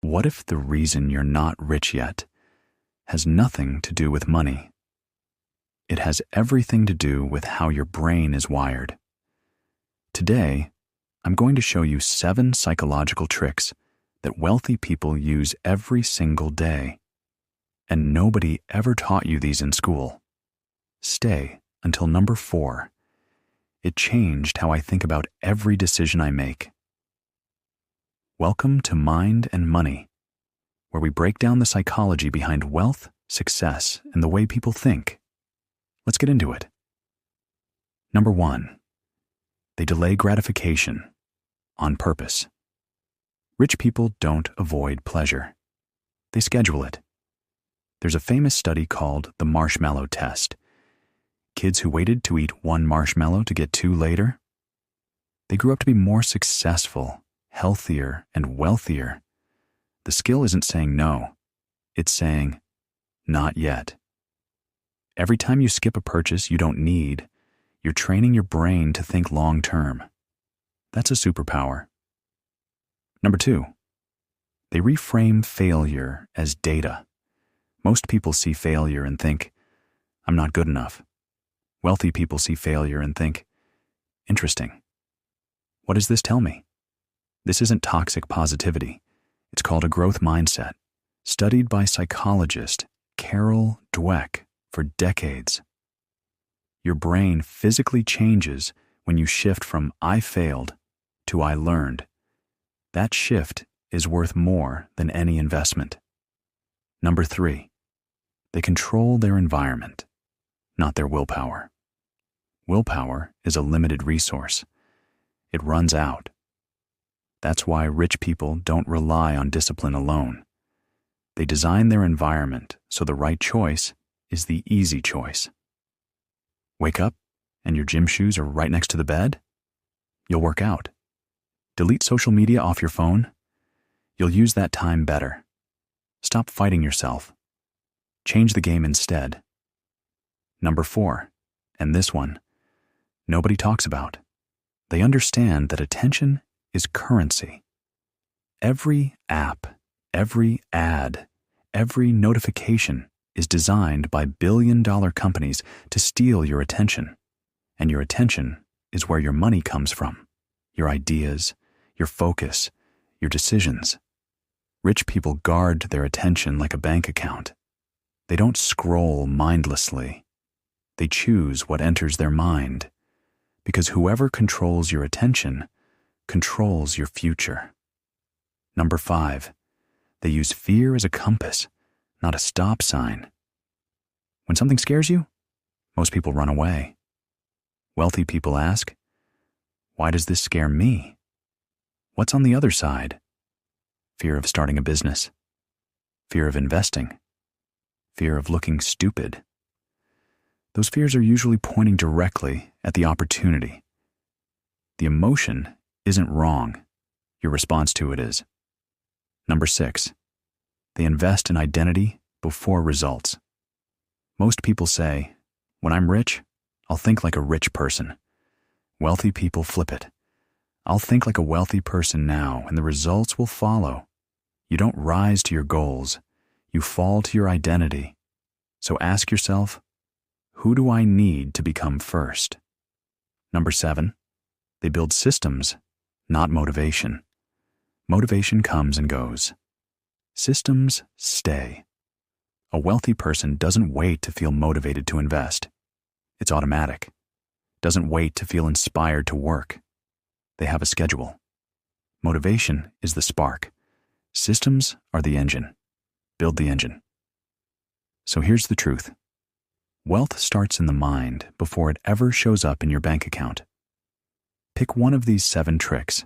What if the reason you're not rich yet has nothing to do with money? It has everything to do with how your brain is wired. Today, I'm going to show you 7 psychological tricks that wealthy people use every single day. And nobody ever taught you these in school. Stay until number 4. It changed how I think about every decision I make. Welcome to Mind and Money, where we break down the psychology behind wealth, success, and the way people think. Let's get into it. Number 1. They delay gratification on purpose. Rich people don't avoid pleasure. They schedule it. There's a famous study called the marshmallow test. Kids who waited to eat 1 marshmallow to get 2 later, they grew up to be more successful, healthier, and wealthier. The skill isn't saying no, it's saying, not yet. Every time you skip a purchase you don't need, you're training your brain to think long term. That's a superpower. Number 2, they reframe failure as data. Most people see failure and think, I'm not good enough. Wealthy people see failure and think, interesting. What does this tell me? This isn't toxic positivity. It's called a growth mindset, studied by psychologist Carol Dweck for decades. Your brain physically changes when you shift from I failed to I learned. That shift is worth more than any investment. Number 3, they control their environment, not their willpower. Willpower is a limited resource. It runs out. That's why rich people don't rely on discipline alone. They design their environment so the right choice is the easy choice. Wake up and your gym shoes are right next to the bed? You'll work out. Delete social media off your phone? You'll use that time better. Stop fighting yourself. Change the game instead. Number 4, and this one, nobody talks about. They understand that attention is currency. Every app, every ad, every notification is designed by billion-dollar companies to steal your attention. And your attention is where your money comes from. Your ideas, your focus, your decisions. Rich people guard their attention like a bank account. They don't scroll mindlessly. They choose what enters their mind, because whoever controls your attention controls your future. Number 5, they use fear as a compass, not a stop sign. When something scares you, most people run away. Wealthy people ask, why does this scare me? What's on the other side? Fear of starting a business, fear of investing, fear of looking stupid. Those fears are usually pointing directly at the opportunity. The emotion isn't wrong. Your response to it is. Number 6, they invest in identity before results. Most people say, when I'm rich, I'll think like a rich person. Wealthy people flip it. I'll think like a wealthy person now, and the results will follow. You don't rise to your goals. You fall to your identity. So ask yourself, who do I need to become first? Number 7, they build systems, not motivation. Motivation comes and goes. Systems stay. A wealthy person doesn't wait to feel motivated to invest. It's automatic. Doesn't wait to feel inspired to work. They have a schedule. Motivation is the spark. Systems are the engine. Build the engine. So here's the truth. Wealth starts in the mind before it ever shows up in your bank account. Pick one of these 7 tricks,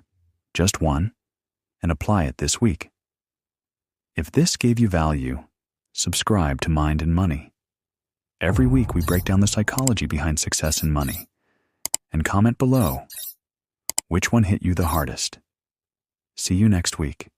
just one, and apply it this week. If this gave you value, subscribe to Mind and Money. Every week we break down the psychology behind success and money. And comment below, which one hit you the hardest? See you next week.